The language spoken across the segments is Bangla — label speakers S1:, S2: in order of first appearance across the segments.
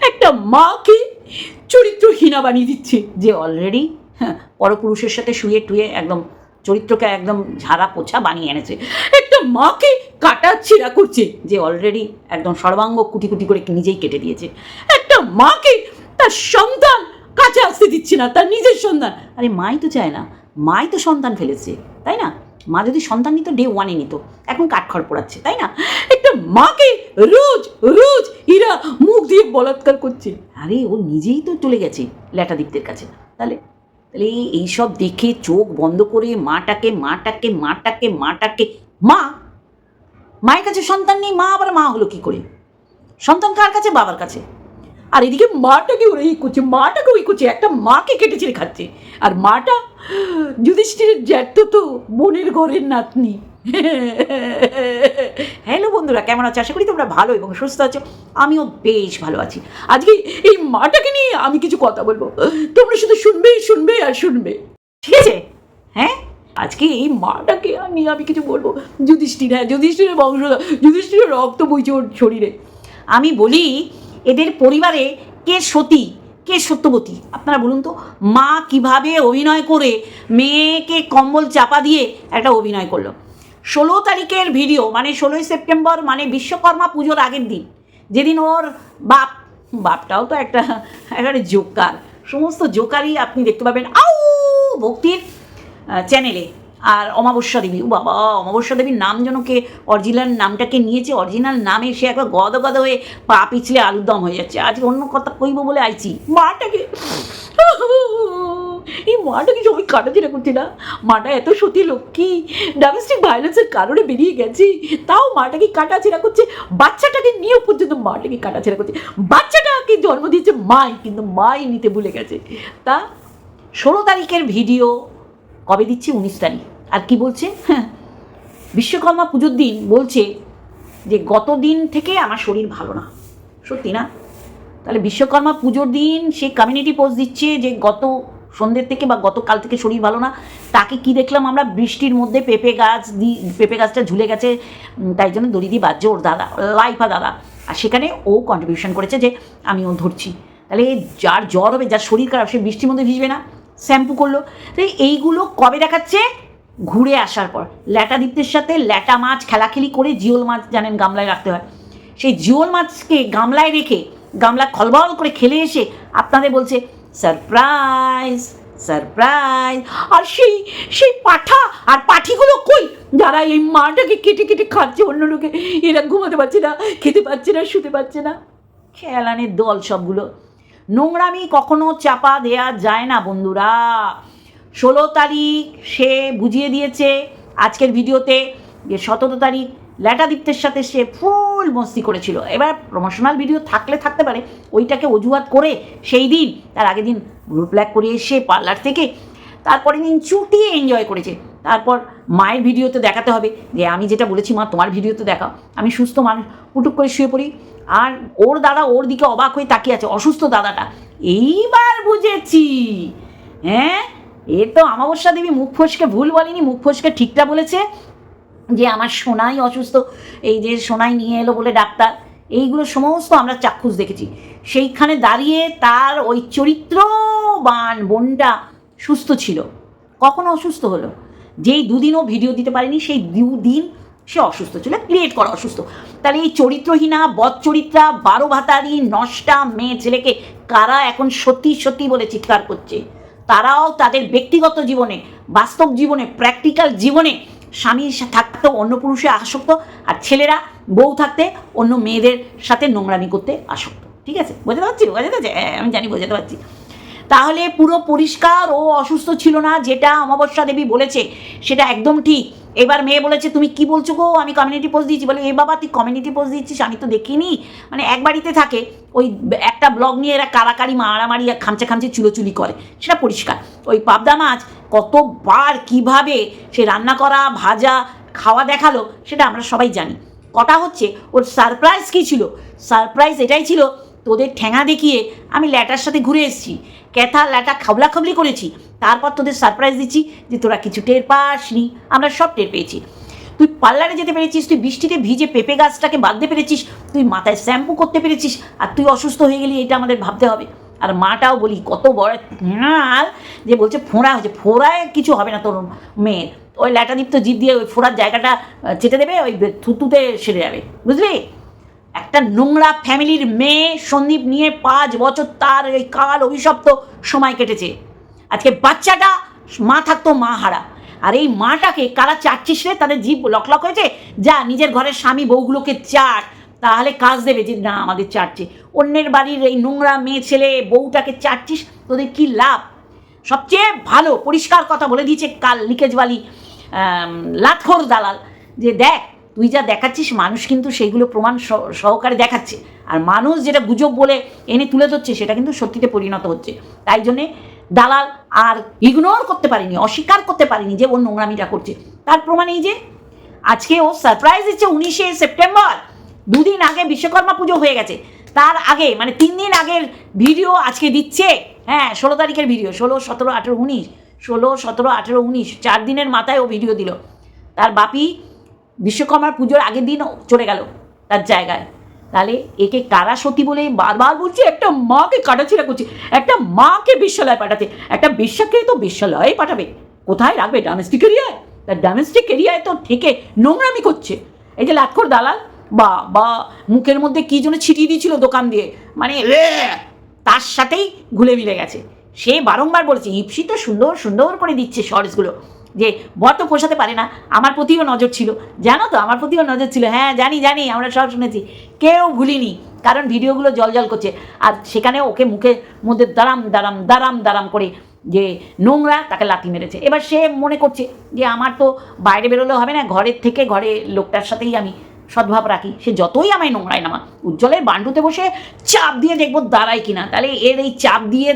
S1: একটা মাকে চরিত্রহীনা বানিয়ে দিচ্ছে, যে অলরেডি পরপুরুষের সাথে শুয়ে টুয়ে একদম চরিত্রকে একদম ঝাড়া পোছা বানিয়ে এনেছে। একটা মাকে কাটা ছেঁড়া করছে, যে অলরেডি একদম সর্বাঙ্গ কুটি কুটি করে নিজেই কেটে দিয়েছে। একটা মাকে তার সন্তান কাছে আসতে দিচ্ছে না, তার নিজের সন্তান। আরে মাই তো চায় না, মাই তো সন্তান ফেলেছে, তাই না? মা যদি সন্তান নিত ডে ওয়ানে নিত, এখন কাঠখড় পোড়াচ্ছে, তাই না? একটা মাকে রোজ রোজ এরা মুখ দিয়ে বলাৎকার করছে। আরে ও নিজেই তো চলে গেছে ল্যাটাদীপ্তের কাছে। তাহলে তাহলে এইসব দেখে চোখ বন্ধ করে মাটাকে মায়ের কাছে সন্তান নেই, মা আবার মা হলো কি করে? সন্তান কার কাছে? বাবার কাছে। আর এদিকে মাটাকে ওরা ওই করছে, একটা মাকে কেটে ছেড়ে খাচ্ছে। আর মাটা যুধিষ্ঠিরের জ্যাঠতো তো বোনের ঘরের নাতনি। হ্যালো বন্ধুরা, কেমন আছো? আশা করি তোমরা ভালো এবং সুস্থ আছো। আমিও বেশ ভালো আছি। আজকে এই মাটাকে নিয়ে আমি কিছু কথা বলবো, তোমরা শুধু শুনবে আর শুনবে, ঠিক আছে? হ্যাঁ, আজকে এই মাটাকে নিয়ে আমি কিছু বলবো। যুধিষ্ঠিরের বংশধর, যুধিষ্ঠিরের রক্ত বইছে ওর শরীরে। আমি বলি, এদের পরিবারে কে সতী কে সত্যবতী? আপনারা বলুন তো। মা কিভাবে অভিনয় করে মেয়েকে কম্বল চাপা দিয়ে একটা অভিনয় করলো। 16 তারিখের ভিডিও, মানে 16ই সেপ্টেম্বর, মানে বিশ্বকর্মা পুজোর আগের দিন, যেদিন ওর বাপটাও তো একেবারে জোকার। সমস্ত জোকারই আপনি দেখতে পাবেন ভক্তির চ্যানেলে। আর অমাবস্যা দেবী, ও বাবা, অমাবস্যা দেবীর নাম যেন কে অরিজিনাল নামটাকে নিয়েছে, অরিজিনাল নামে সে একবার গদ হয়ে পা পিছলে আলুর দম হয়ে যাচ্ছে। আজকে অন্য কথা কইব বলে আইছি। এই মাটাকে সবাই কাটাছেড়া করছে না। মাটা এত সতী লক্ষ্মী, ডোমেস্টিক ভায়োলেন্সের কারণে বেরিয়ে গেছে, তাও মাটাকে কাটাছেড়া করছে। বাচ্চাটাকে নিয়েও পর্যন্ত মাটাকে কাটাছেড়া করছে। বাচ্চাটাকে জন্ম দিয়েছে মাই, কিন্তু মাই নিতে ভুলে গেছে। তা 16 তারিখের ভিডিও কবে দিচ্ছে? 19 তারিখ। আর কি বলছে? বিশ্বকর্মা পুজোর দিন বলছে যে গত দিন থেকে আমার শরীর ভালো না। সত্যি না? তাহলে বিশ্বকর্মা পুজোর দিন সে কমিউনিটি পোস্ট দিচ্ছে যে গত সন্ধ্যের থেকে বা গতকাল থেকে শরীর ভালো না। তাকে কি দেখলাম আমরা? বৃষ্টির মধ্যে পেঁপে গাছটা ঝুলে গেছে, তাই জন্য দড়ি দিয়ে বাজছে ওর দাদা, লাইফা দাদা। আর সেখানে ও কন্ট্রিবিউশন করেছে যে আমি ও ধরছি। তাহলে যার জ্বর হবে, যার শরীর খারাপ, সে বৃষ্টির মধ্যে ভিজবে না? শ্যাম্পু করলো। তাই এইগুলো কবে দেখাচ্ছে? ঘুরে আসার পর। ল্যাটাদীপ্তের সাথে ল্যাটা মাছ খেলাখেলি করে, জিওল মাছ জানেন গামলায় রাখতে হয়, সেই জিওল মাছকে গামলায় রেখে গামলা খলবল করে খেলে এসে আপনাদের বলছে সারপ্রাইজ। আর সেই পাঠা আর পাঠিগুলো কই, যারা এই মাটাকে কেটে কেটে খাচ্ছে অন্য লোকে, এরা ঘুমাতে পারছে না, খেতে পারছে না, শুতে পারছে না। খেলানের দল সবগুলো। নোংরামি কখনো চাপা দেয়া যায় না বন্ধুরা। 16 তারিখ সে বুঝিয়ে দিয়েছে আজকের ভিডিওতে যে 17 তারিখ ল্যাটাদীপ্তের সাথে সে ফুল মস্তি করেছিল। এবার প্রমোশনাল ভিডিও থাকতে পারে, ওইটাকে অজুহাত করে সেই দিন, তার আগের দিন গ্রুপ ব্ল্যাক করে এসে পার্লার থেকে তারপরে দিন চুটিয়ে এনজয় করেছে। তারপর মায়ের ভিডিওতে দেখাতে হবে যে আমি যেটা বলেছি মা তোমার ভিডিওতে দেখাও, আমি সুস্থ মানুষ, পুটুক করে শুয়ে পড়ি। আর ওর দাদা ওর দিকে অবাক হয়ে তাকিয়ে আছে, অসুস্থ দাদাটা। এইবার বুঝেছি, হ্যাঁ, এ তো অমাবস্যা দেবী মুখ ফসকে ভুল বলেনি, মুখ ফসকে ঠিকটা বলেছে যে আমার সোনাই অসুস্থ, এই যে সোনাই নিয়ে এলো বলে ডাক্তার। এইগুলো সমস্ত আমরা চাক্ষুষ দেখেছি। সেইখানে দাঁড়িয়ে তার ওই চরিত্রবান বোনটা সুস্থ ছিল, কখনো অসুস্থ হলো? যেই দুদিনও ভিডিও দিতে পারেনি, সেই দুদিন সে অসুস্থ ছিল, ক্রিয়েট করা অসুস্থ। তাহলে এই চরিত্রহীনা, বদচরিত্রা, 12 ভাতারি, নষ্টা মেয়ে ছেলেকে কারা এখন সত্যি বলে চিৎকার করছে? তারাও তাদের ব্যক্তিগত জীবনে, বাস্তব জীবনে, প্র্যাকটিক্যাল জীবনে স্বামী থাকতেও অন্য পুরুষে আসক্ত, আর ছেলেরা বউ থাকতে অন্য মেয়েদের সাথে নোংরামি করতে আসক্ত। ঠিক আছে? বোঝাতে পারছি? আমি জানি বোঝাতে পারছি। তাহলে পুরো পরিষ্কার ও অসুস্থ ছিল না, যেটা অমাবস্যা দেবী বলেছে সেটা একদম ঠিক। এবার মেয়ে বলেছে তুমি কি বলছো গো, আমি কমিউনিটি পোস্ট দিয়েছি। বলে এ বাবা তুই কমিউনিটি পোস্ট দিচ্ছিস, আমি তো দেখিনি। মানে এক বাড়িতে থাকে, ওই একটা ব্লগ নিয়ে এরা কারাকারি মারামারি খামচে চুলোচুলি করে, সেটা পরিষ্কার। ওই পাবদা মাছ কতবার কিভাবে সে রান্না করা, ভাজা, খাওয়া দেখালো সেটা আমরা সবাই জানি। কটা হচ্ছে ওর সারপ্রাইজ কী ছিল? সারপ্রাইজ এটাই ছিল, তোদের ঠ্যাঙা দেখিয়ে আমি ল্যাটার সাথে ঘুরে এসেছি, ক্যাথা ল্যাটা খাবলাখাবলি করেছি, তারপর তোদের সারপ্রাইজ দিচ্ছি যে তোরা কিছু টের পাসনি, আমরা সব টের পেয়েছি। তুই পার্লারে যেতে পেরেছিস, তুই বৃষ্টিতে ভিজে পেঁপে গাছটাকে বাঁধতে পেরেছিস, তুই মাথায় শ্যাম্পু করতে পেরেছিস, আর তুই অসুস্থ হয়ে গেলি, এটা আমাদের ভাবতে হবে। আর মাটাও বলি কত বড় যে বলছে ফোঁড়া হয়েছে, ফোঁড়ায় কিছু হবে না তোর মেয়ের, ওই ল্যাটাদীপ্ত জিভ দিয়ে ওই ফোঁড়ার জায়গাটা চেটে দেবে, ওই থুতুতে সেরে যাবে, বুঝলি? একটা নোংরা ফ্যামিলির মেয়ে সন্দীপ নিয়ে 5 বছর তার এই কাল অভিশপ্ত সময় কেটেছে। আজকে বাচ্চাটা মা থাকতো মা হারা, আর এই মাটাকে কারা চাটছিস রে? তাদের জীব লক হয়েছে, যা নিজের ঘরের স্বামী বউগুলোকে চাট, তাহলে কাজ দেবে যে না আমাদের চাটছে। অন্যের বাড়ির এই নোংরা মেয়ে ছেলে বউটাকে চাটছিস, তোদের কি লাভ? সবচেয়ে ভালো পরিষ্কার কথা বলে দিয়েছে কাল লিকেজওয়ালি লাটখোর দালাল, যে দেখ তুই যা দেখাচ্ছিস মানুষ কিন্তু সেইগুলো প্রমাণ সহকারে দেখাচ্ছে, আর মানুষ যেটা গুজব বলে এনে তুলে ধরছে সেটা কিন্তু সত্যিতে পরিণত হচ্ছে। তাই জন্যে দালাল আর ইগনোর করতে পারিনি, অস্বীকার করতে পারিনি যে ও নোংরামিটা করছে। তার প্রমাণ এই যে আজকে ও সারপ্রাইজ দিচ্ছে 19শে সেপ্টেম্বর, 2 দিন আগে বিশ্বকর্মা পুজো হয়ে গেছে, তার আগে মানে 3 দিন আগের ভিডিও আজকে দিচ্ছে। হ্যাঁ, 16 তারিখের ভিডিও, 16, 17, 18, 19, 16, 17, 18, 19, 4 দিনের মাথায় ও ভিডিও দিল। তার বাপি বিশ্বকর্মার পুজোর আগের দিন চলে গেল তার জায়গায়। তাহলে একে কারা সতী বলে বারবার বলছে, একটা মাকে কাটাছিড়া করছে, একটা মাকে বেশ্যালয়ে পাঠাতে, একটা বেশ্যাকে তো বেশ্যালয়ে পাঠাবে, কোথায় রাখবে? ডোমেস্টিক এরিয়ায়। তার ডোমেস্টিক এরিয়ায় তো থেকে নোংরামি করছে। এই যে লাটখোর দালাল বা মুখের মধ্যে কী জন্য ছিটিয়ে দিয়েছিল দোকান দিয়ে, মানে তার সাথেই ঘুলে মিলে গেছে। সে বারংবার বলেছে, ইপসি তো সুন্দর সুন্দর করে দিচ্ছে শর্টসগুলো, যে বর তো পোষাতে পারে না। আমার প্রতিও নজর ছিল, জানো তো, আমার প্রতিও নজর ছিল। হ্যাঁ জানি জানি, আমরা সব শুনেছি, কেউ ভুলিনি, কারণ ভিডিওগুলো জল করছে। আর সেখানে ওকে মুখের মধ্যে দাঁড়াম দাঁড়াম দাঁড়াম দাঁড়াম করে যে নোংরা, তাকে লাথি মেরেছে। এবার সে মনে করছে যে আমার তো বাইরে বেরোলে হবে না, ঘরের থেকে ঘরে লোকটার সাথেই আমি সদ্ভাব রাখি, সে যতই আমায় নোংরায় নামা। উজ্জ্বলের বান্ডুতে বসে চাপ দিয়ে দেখবো দাঁড়ায় কিনা, তাহলে এর এই চাপ দিয়ে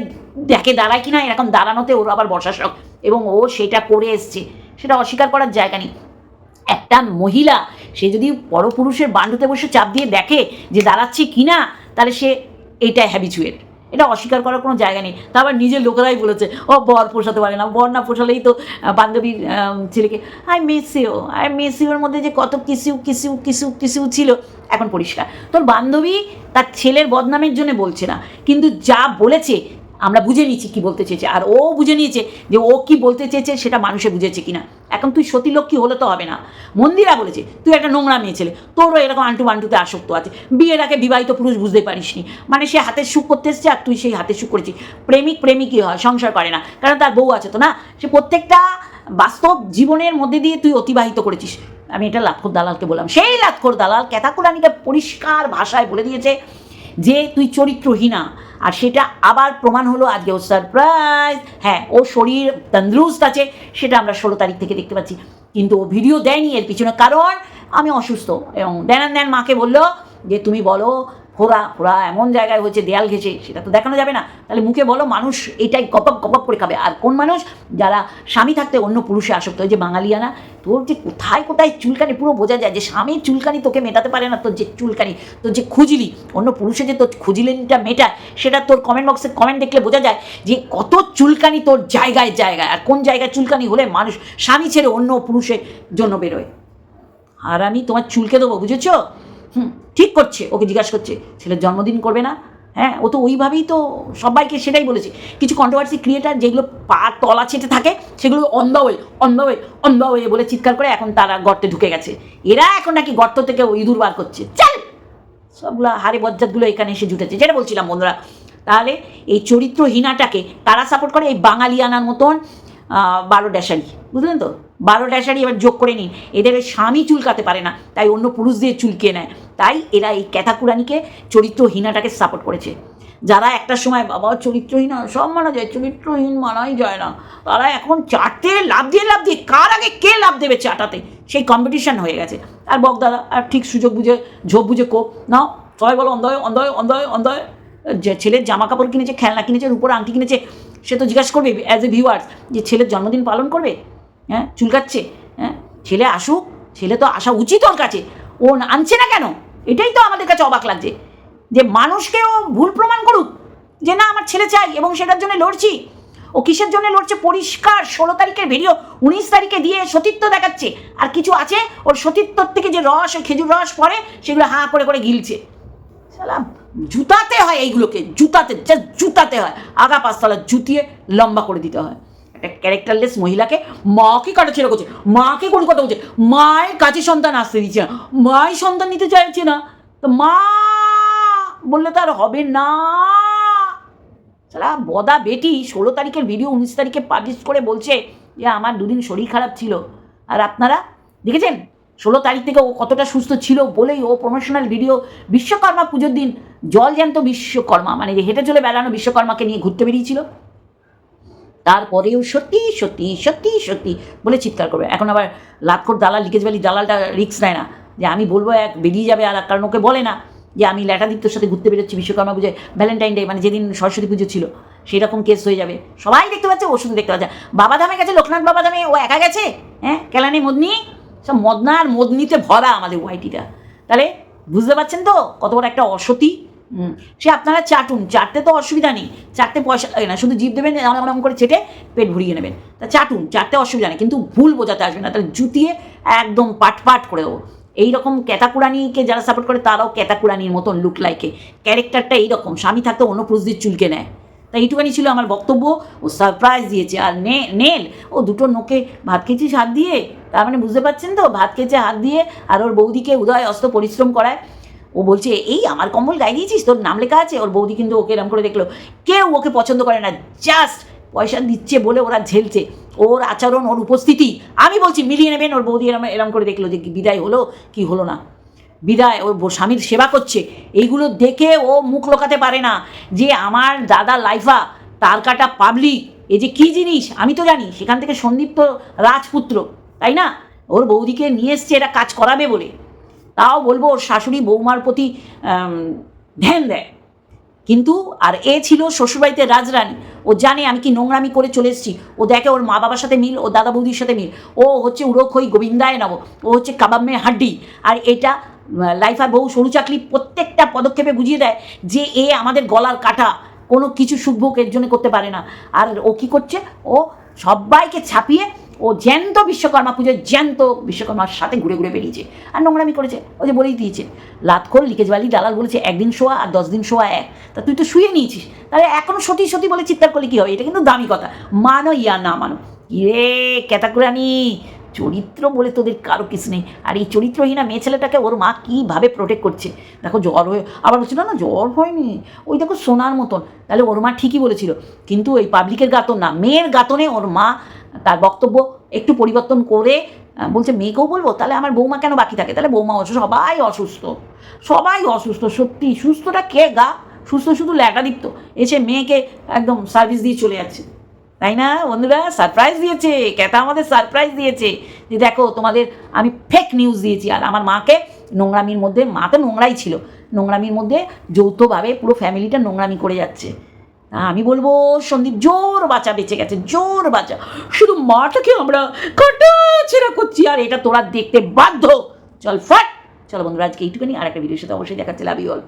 S1: দেখে দাঁড়ায় কিনা, এরকম দাঁড়ানোতে ওর আবার বর্ষা শখ, এবং ও সেটা করে এসছে, সেটা অস্বীকার করার জায়গা নেই। একটা মহিলা সে যদি পরপুরুষের বান্ডুতে বসে চাপ দিয়ে দেখে যে দাঁড়াচ্ছে কিনা, তাহলে সে এইটাই হ্যাবিচুয়েট, এটা অস্বীকার করার কোনো জায়গা নেই। তা আবার নিজের লোকেরাই বলেছে ও বর পোষাতে পারে না, বর না পোষালেই তো বান্ধবীর ছেলেকে আই মিস ইউর মধ্যে যে কত কিসিউ ছিল, এখন পরিষ্কার। তোর বান্ধবী তার ছেলের বদনামের জন্য বলছে না, কিন্তু যা বলেছে আমরা বুঝে নিয়েছি কী বলতে চেয়েছে, আর ও বুঝে নিয়েছে যে ও কী বলতে চেয়েছে সেটা মানুষে বুঝেছে কিনা। এখন তুই সতী লক্ষ্মী হলে তো হবে না। মন্দিরা বলেছে তুই একটা নোংরা মেয়ে ছেলে, তোরও এরকম আন্টু বান্টুতে আসক্ত আছে, বিয়ের আগে বিবাহিত পুরুষ বুঝতে পারিসনি, মানে সে হাতের সুখ করতে এসছে আর তুই সেই হাতের সুখ করেছিস। প্রেমিকই হয়, সংসার করে না, কারণ তার বউ আছে তো না, সে প্রত্যেকটা বাস্তব জীবনের মধ্যে দিয়ে তুই অতিবাহিত করেছিস। আমি এটা লাটখোর দালালকে বললাম, সেই লাটখোর দালাল ক্যাতাকুরানিকে পরিষ্কার ভাষায় বলে দিয়েছে যে তুই চরিত্রহীনা, আর সেটা আবার প্রমাণ হলো আজকে। ও সারপ্রাইজ, হ্যাঁ ও শরীর তন্দুরুস্ত আছে, সেটা আমরা 16 তারিখ থেকে দেখতে পাচ্ছি, কিন্তু ও ভিডিও দেয়নি এর পিছনে কারণ আমি অসুস্থ। এবং দেন মাকে বললো যে তুমি বলো ফোড়া এমন জায়গায় হয়েছে দেয়াল ঘেঁষে, সেটা তো দেখানো যাবে না, তাহলে মুখে বলো মানুষ এটাই গপক করে খাবে। আর কোন মানুষ? যারা স্বামী থাকতে অন্য পুরুষে আসক্ত, ওই যে বাঙালিয়ানা, তোর যে কোথায় চুলকানি, পুরো বোঝা যায় যে স্বামীর চুলকানি তোকে মেটাতে পারে না, তোর যে চুলকানি, তোর যে খুজলি, অন্য পুরুষে যে তোর খুজলিটা মেটায়, সেটা তোর কমেন্ট বক্সে কমেন্ট দেখলে বোঝা যায় যে কত চুলকানি তোর জায়গায়, আর কোন জায়গায় চুলকানি হলে মানুষ স্বামী ছেড়ে অন্য পুরুষের জন্য বেরোয়। আর আমি তোমার চুলকে দেবো, বুঝেছো? ঠিক করছে, ওকে জিজ্ঞাসা করছে ছেলের জন্মদিন করবে না? হ্যাঁ, ও তো ওইভাবেই তো সবাইকে সেটাই বলেছে। কিছু কন্ট্রোভার্সি ক্রিয়েটার যেগুলো পা তলা ছেটে থাকে, সেগুলো অন দ্য ওয়ে বলে চিৎকার করে এখন তারা গর্তে ঢুকে গেছে। এরা এখন নাকি গর্ত থেকে ইঁদুর বার করছে। চাল সবগুলো হারে বজ্জাতগুলো এখানে এসে জুটেছে, যেটা বলছিলাম বন্ধুরা। তাহলে এই চরিত্রহীনাটাকে তারা সাপোর্ট করে, এই বাঙালিয়ানার মতন 12 ড্যাশারি, বুঝলেন তো? 12 ড্যাশারি এবার যোগ করে নিন, এদের স্বামী চুলকাতে পারে না, তাই অন্য পুরুষ দিয়ে চুলকিয়ে নেয়, তাই এরা এই ক্যাতাকুরানিকে চরিত্রহীনাটাকে সাপোর্ট করেছে। যারা একটা সময় বাবা চরিত্রহীন সব মানা যায়, চরিত্রহীন মানাই যায় না, তারা এখন চাটতে লাভ দিয়ে কার আগে কে লাভ দেবে চাটাতে, সেই কম্পিটিশান হয়ে গেছে। আর বকদাদা আর ঠিক সুযোগ বুঝে ঝোপ বুঝে কোপ নাও, সবাই বলো অন্ধয়। যে ছেলের জামা কাপড় কিনেছে, খেলনা কিনেছে, রূপোর আংটি কিনেছে, সে তো জিজ্ঞাসা করবে অ্যাজ এ ভিউয়ার্স যে ছেলের জন্মদিন পালন করবে? হ্যাঁ, চুলকাচ্ছে। হ্যাঁ, ছেলে আসুক, ছেলে তো আসা উচিত ওর কাছে, ও আনছে না কেন? এটাই তো আমাদের কাছে অবাক লাগছে, যে মানুষকেও ভুল প্রমাণ করুক যে না আমার ছেলে চাই এবং সেটার জন্য লড়ছি। ও কিসের জন্য লড়ছে? পরিষ্কার 16 তারিখের ভিডিও 19 তারিখে দিয়ে সতীত্ব দেখাচ্ছে, আর কিছু আছে ওর সতীত্বর থেকে যে রস, ওই খেজুর রস পড়ে, সেগুলো হাঁ করে করে গিলছে। সালাম, জুতাতে হয় এইগুলোকে, জুতাতে হয়, আগা পাঁচতলা জুতিয়ে লম্বা করে দিতে হয়। একটা ক্যারেক্টারলেস মহিলাকে মাকে কাটাছেড়া করছে, মাকে কোনো কথা বলছে, মায়ের কাছে সন্তান আসতে দিচ্ছে না, মাই সন্তান নিতে চাইছে না, তো মা বললে তো আর হবে না। সালা বদা বেটি 16 তারিখের ভিডিও 19 তারিখে পাবলিশ করে বলছে যে আমার দুদিন শরীর খারাপ ছিল। আর আপনারা দেখেছেন 16 তারিখ থেকে ও কতটা সুস্থ ছিল বলেই ও প্রমোশনাল ভিডিও বিশ্বকর্মা পুজোর দিন জলজ্যান্ত বিশ্বকর্মা, মানে হেঁটে চলে বেড়ানো বিশ্বকর্মাকে নিয়ে ঘুরতে বেরিয়েছিল। তারপরেও সত্যি সত্যি সত্যি সত্যি বলে চিৎকার করবে। এখন আবার লাটখোর দালাল, লিকেজ ভ্যালি দালালটা রিস্ক নেয় না যে আমি বলবো এক বেরিয়ে যাবে, আর কারণ ওকে বলে না যে আমি ল্যাটাদিত্যর সাথে ঘুরতে বেরোচ্ছি বিশ্বকর্মা পুজোয়, ভ্যালেন্টাইন ডে মানে যেদিন সরস্বতী পুজো ছিল, সেরকম কেস হয়ে যাবে। সবাই দেখতে পাচ্ছে, ও শুধু দেখতে পাচ্ছে। বাবাধামে গেছে, লোকনাথ বাবাধামে ও একা গেছে, হ্যাঁ, কেলানি মদনি, সব মদনা আর মদনিতে ভরা আমাদের ওয়াইটিটা। তাহলে বুঝতে পারছেন তো কত বড় একটা অসতী। সে আপনারা চাটুন, চাটতে তো অসুবিধা নেই, চাটতে পয়সা লাগে না, শুধু জিভ দেবেন এরকম করে চেটে পেট ভরিয়ে নেবেন, তা চাটুন, চাটতে অসুবিধা নেই, কিন্তু ভুল বোঝাতে আসবে না, তাহলে জুতিয়ে একদম পাট করে দেবো। এইরকম ক্যাতাকুরানিকে যারা সাপোর্ট করে তারাও ক্যাতাকুরানির মতন লুক লাইকে, ক্যারেক্টারটা এইরকম, স্বামী থাকতে অন্য পুরুষদের চুলকে নেয়। তাই এইটুখানি ছিল আমার বক্তব্য। ও সারপ্রাইজ দিয়েছে। আর নেল ও দুটো নোকে ভাত খেয়েছিস হাত দিয়ে, তার মানে বুঝতে পারছেন তো, ভাত খেয়েছে হাত দিয়ে, আর ওর বৌদিকে উদয় অস্ত পরিশ্রম করায়। ও বলছে এই আমার কম্বল গায়ে দিয়েছিস, তোর নাম লেখা আছে। ওর বৌদি কিন্তু ওকে এরম করে দেখলো, কেউ ওকে পছন্দ করে না, জাস্ট পয়সা দিচ্ছে বলে ওরা ঝেলছে। ওর আচরণ, ওর উপস্থিতি আমি বলছি মিলিয়ে নেবেন। ওর বৌদি এরম করে দেখলো যে বিদায় হলো কি হলো না, বিদায় ওর স্বামীর সেবা করছে, এইগুলো দেখে ও মুখ লোকাতে পারে না যে আমার দাদা লাইফা তার কাটা পাবলিক এই যে কী জিনিস আমি তো জানি। সেখান থেকে সন্দীপ তো রাজপুত্র, তাই না? ওর বৌদিকে নিয়ে এসছে এটা কাজ করাবে বলে। তাও বলবো ওর শাশুড়ি বৌমার প্রতি ধ্যান দেয়, কিন্তু আর এ ছিল শ্বশুরবাড়িতে রাজরানী। ও জানে আমি কি নোংরামি করে চলে এসেছি, ও দেখে ওর মা বাবার সাথে মিল, ও দাদা বৌদির সাথে মিল। ও হচ্ছে উড়োখই গোবিন্দায় নব, ও হচ্ছে কাবাব মে হাড্ডি। আর এটা লাইফার বউ সরু চাকলি প্রত্যেকটা পদক্ষেপে বুঝিয়ে দেয় যে এ আমাদের গলার কাটা, কোনো কিছু সুখভোগ এর জন্য করতে পারে না। আর ও কী করছে, ও সবাইকে ছাপিয়ে ও জ্যান্ত বিশ্বকর্মা পুজোয় জ্যান্ত বিশ্বকর্মার সাথে ঘুরে ঘুরে বেরিয়েছে আর নোংরামি করেছে। ও যে বলেই দিয়েছে, লাতখোর লিকেজবালি দালাল বলেছে 1 দিন শোয়া আর 10 দিন শোয়া এক। তা তুই তো শুয়ে নিয়েছিস, তাহলে এখনও সতী সতী বলে চিৎকার করলে কী হবে? এটা কিন্তু দামি কথা, মানো ইয়া না মানো। ইরে ক্যাতাকুরানি, চরিত্র বলে তোদের কারো কিছু নেই। আর এই চরিত্রহীনা মেয়ে ছেলেটাকে ওর মা কীভাবে প্রোটেক্ট করছে দেখো। জ্বর হয়ে আবার বলছিল না জ্বর হয়নি, ওই দেখো সোনার মতন। তাহলে ওর মা ঠিকই বলেছিল, কিন্তু ওই পাবলিকের গাতন না, মেয়ের গাতনে ওর মা তার বক্তব্য একটু পরিবর্তন করে বলছে মেয়েকেও বলবো, তাহলে আমার বৌমা কেন বাকি থাকে? তাহলে বৌমা সবাই অসুস্থ, সবাই অসুস্থ। সত্যি সুস্থটা কে গা? সুস্থ শুধু ল্যাটাদীপ্ত এসে মেয়েকে একদম সার্ভিস দিয়ে চলে যাচ্ছে, তাই না বন্ধুরা? সারপ্রাইজ দিয়েছে ক্যাতা, আমাদের সারপ্রাইজ দিয়েছে যে দেখো তোমাদের আমি ফেক নিউজ দিয়েছি। আর আমার মাকে নোংরামির মধ্যে, মা তো নোংরাই ছিল, নোংরামির মধ্যে যৌথভাবে পুরো ফ্যামিলিটা নোংরামি করে যাচ্ছে। আমি বলবো সন্দীপ জোর বাঁচা বেঁচে গেছে, জোর বাঁচা। শুধু মাটাকে আমরা কাটাছেড়া করছি, আর এটা তোরা দেখতে বাধ্য। চল ফাট, চলো বন্ধুরা আজকে এইটুকুনি, আর একটা ভিডিওর সাথে অবশ্যই দেখাচ্ছে। Love you all.